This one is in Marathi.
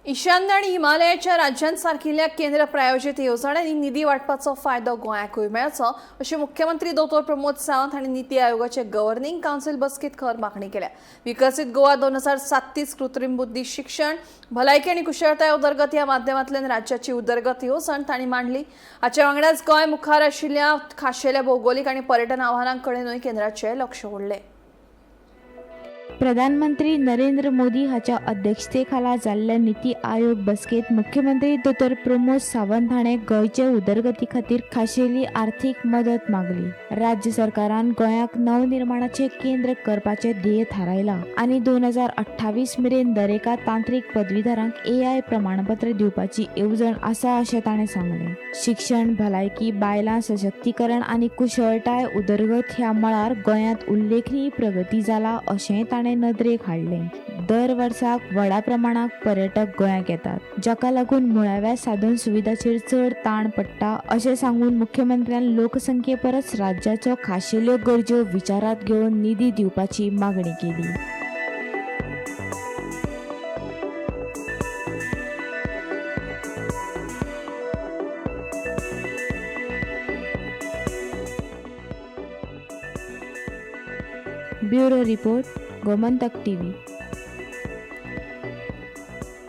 ईशान्य आणि हिमालयाच्या राज्यांसारखिल्या केंद्र प्रायोजित येवजण्यांनी निधी वाटपाचो फायदो गोंयाकूय मेळचो अशें मुख्यमंत्री दोतोर प्रमोद सावंत हांणी नीती आयोगाचे गव्हर्निंग कावन्सिल बसकेंत खर मागणी केल्या। विकसीत गोवा 2037 कृत्रीम बुद्धी शिक्षण भलायकी आनी कुशळटाय उदरगत ह्या माध्यमांतल्यान राज्याची उदरगत येवजण तांणी मांडली। हाचे वांगडाच गोंय मुखार आशिल्ल्या खाशेल्या भौगोलीक आनी पर्यटन आव्हानां कडेनूय केंद्राचें लक्ष ओडलें। प्रधानमंत्री नरेंद्र मोदी हाच्या अध्यक्षतेखाला जाल्ल्या नीती आयोग बसकेत मुख्यमंत्री दोतोर प्रमोद सावंत हाणें गोंयचे उदरगती खातीर खाशेली आर्थीक मदत मागली। राज्य सरकारान गोंयाक नवनिर्माणाचें केंद्र करपाचें ध्येय थारायलां आनी 2028 मेरेन दरेका तांत्रीक पदवीधरांक AI प्रमाणपत्र दिवपाची येवजण आसा अशें ताणें सांगलें। शिक्षण, भलायकी, बायलां सशक्तीकरण आनी कुशळटाय उदरगत ह्या मळार गोंयांत उल्लेखनीय प्रगती जाला अशेंय ताणें नदरेक हाडलें। दर वर्साक व्हडा प्रमाणात पर्यटक गोंयाक येतात, जाका लागून मुळाव्या साधन सुविधांचेर चड ताण पडटा अशें सांगून मुख्यमंत्र्यान लोकसंख्ये परस राज्याच्यो खाशेल्यो गरजो विचारांत घेवन निधी दिवपाची मागणी केली। Bureau report, Gomantak TV.